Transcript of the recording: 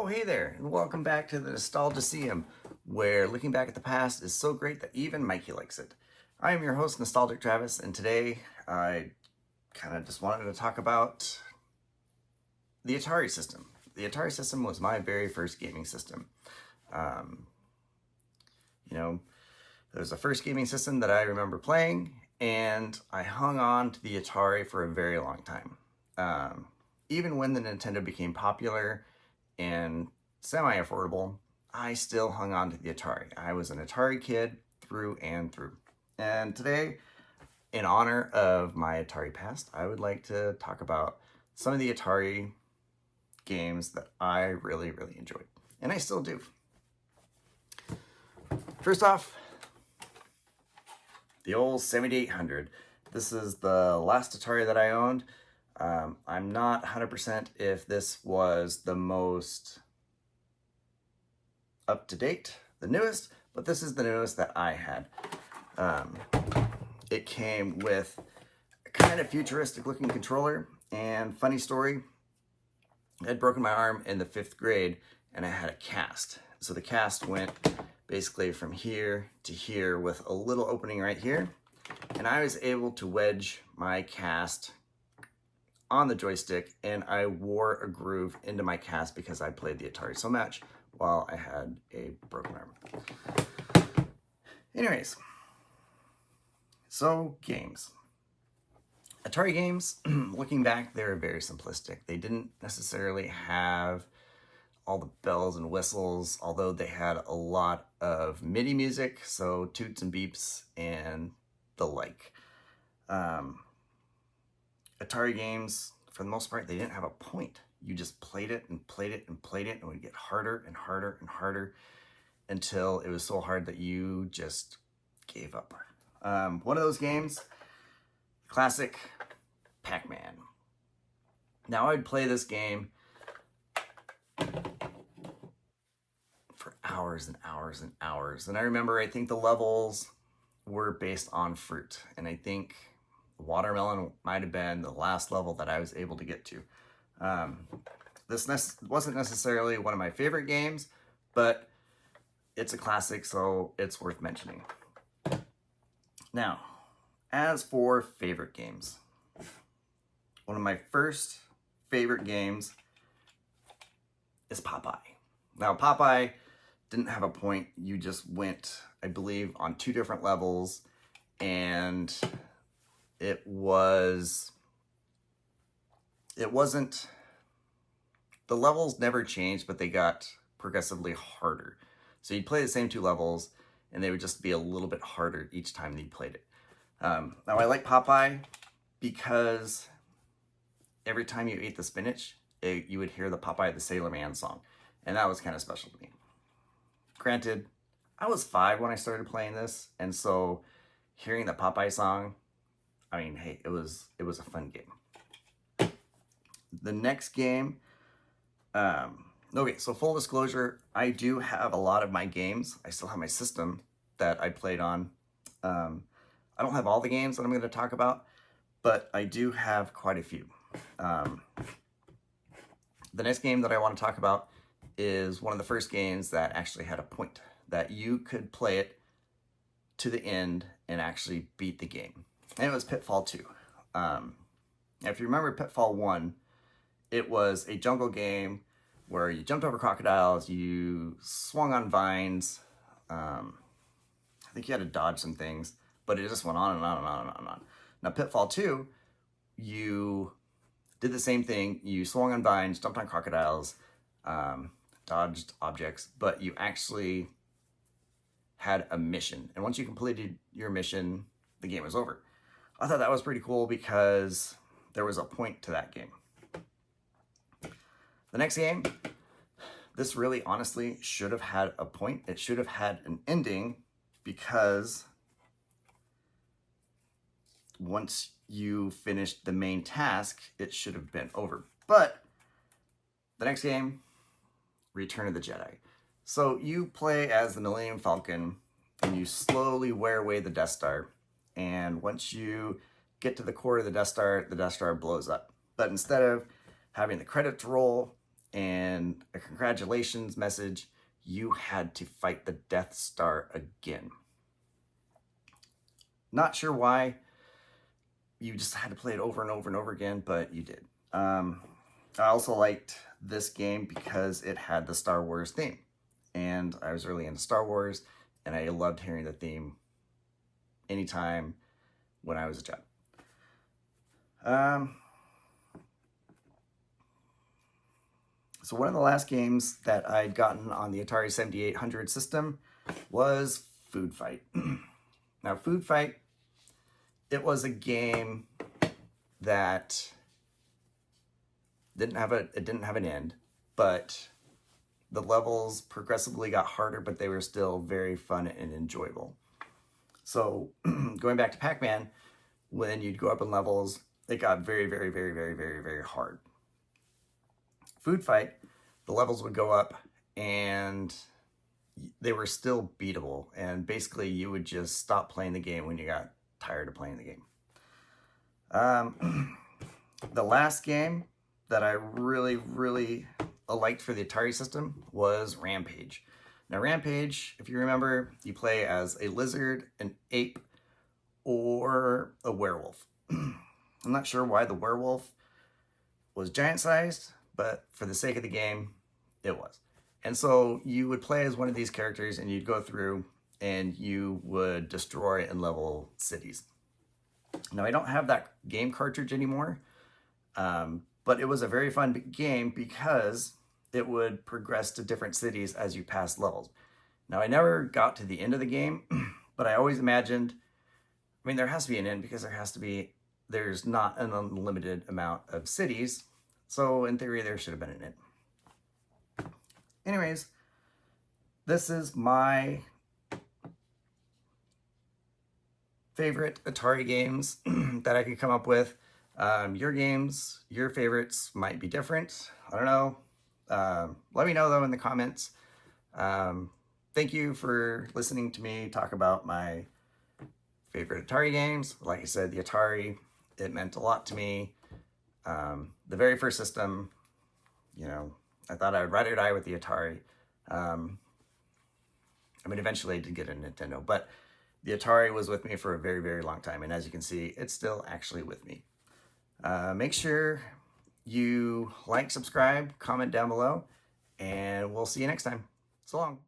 Oh, hey there, and welcome back to the Nostagiseum, where looking back at the past is so great that even Mikey likes it. I am your host, Nostalgic Travis, and today I kind of just wanted to talk about the Atari system. The Atari system was my very first gaming system. Um, you know, it was the first gaming system that I remember playing, and I hung on to the Atari for a very long time. Even when the Nintendo became popular and semi-affordable, I still hung on to the Atari. I was an Atari kid through and through. And today, in honor of my Atari past, I would like to talk about some of the Atari games that I really, really enjoyed. And I still do. First off, the old 7800. This is the last Atari that I owned. I'm not 100% if this was the most up-to-date, the newest, but this is the newest that I had. It came with a kind of futuristic looking controller, and funny story, I had broken my arm in the 5th grade and I had a cast. So the cast went basically from here to here with a little opening right here, and I was able to wedge my cast on the joystick, and I wore a groove into my cast because I played the Atari so much while I had a broken arm. Anyways, so games. Atari games, looking back, they were very simplistic. They didn't necessarily have all the bells and whistles, although they had a lot of MIDI music, so toots and beeps and the like. Atari games, for the most part, they didn't have a point. You just played it and played it and played it, and it would get harder and harder and harder until it was so hard that you just gave up. One of those games, classic Pac-Man. Now I'd play this game for hours and hours and hours. And I remember, I think the levels were based on fruit. And I think watermelon might have been the last level that I was able to get to. This wasn't necessarily one of my favorite games, but it's a classic, so it's worth mentioning. Now, as for favorite games, one of my first favorite games is Popeye. Now, Popeye didn't have a point. You just went, I believe, on 2 different levels, and it wasn't, the levels never changed, but they got progressively harder. So you'd play the same 2 levels, and they would just be a little bit harder each time that you played it. Now, I like Popeye because every time you ate the spinach, you would hear the Popeye the Sailor Man song, and that was kind of special to me. Granted, I was 5 when I started playing this, and so hearing the Popeye song, I mean, hey, it was a fun game. The next game, okay, so full disclosure, I do have a lot of my games. I still have my system that I played on. I don't have all the games that I'm going to talk about, but I do have quite a few. The next game that I want to talk about is one of the first games that actually had a point, that you could play it to the end and actually beat the game. And it was Pitfall 2. If you remember Pitfall 1, it was a jungle game where you jumped over crocodiles, you swung on vines, I think you had to dodge some things, but it just went on and on and on and on and on. Now, Pitfall 2, you did the same thing. You swung on vines, jumped on crocodiles, dodged objects, but you actually had a mission. And once you completed your mission, the game was over. I thought that was pretty cool because there was a point to that game. The next game, this really honestly should have had a point. It should have had an ending, because once you finished the main task, it should have been over. But the next game, Return of the Jedi. So you play as the Millennium Falcon, and you slowly wear away the Death Star. And once you get to the core of the Death Star blows up. But instead of having the credits roll, and a congratulations message, you had to fight the Death Star again. Not sure why. You just had to play it over and over and over again, but you did. I also liked this game because it had the Star Wars theme. And I was really into Star Wars, and I loved hearing the theme anytime when I was a child. So one of the last games that I'd gotten on the Atari 7800 system was Food Fight. Now, Food Fight, it was a game that didn't have an end, but the levels progressively got harder, but they were still very fun and enjoyable. So going back to Pac-Man, when you'd go up in levels, it got very, very, very, very, very, very hard. Food Fight, the levels would go up and they were still beatable. And basically you would just stop playing the game when you got tired of playing the game. The last game that I really, really liked for the Atari system was Rampage. Now Rampage, if you remember, you play as a lizard, an ape, or a werewolf. I'm not sure why the werewolf was giant sized, but for the sake of the game, it was. And so you would play as one of these characters and you'd go through and you would destroy and level cities. Now I don't have that game cartridge anymore, but it was a very fun game because it would progress to different cities as you pass levels. Now I never got to the end of the game, but I always imagined, I mean, there has to be an end because there's not an unlimited amount of cities. So in theory, there should have been an end. Anyways, this is my favorite Atari games that I could come up with. Your games, your favorites might be different. I don't know. Let me know though in the comments. Thank you for listening to me talk about my favorite Atari games. Like I said, the Atari, it meant a lot to me. The very first system, you know, I thought I would ride or die with the Atari. I mean, eventually I did get a Nintendo, but the Atari was with me for a very, very long time. And as you can see, it's still actually with me. Make sure you like, subscribe, comment down below, and we'll see you next time. So long.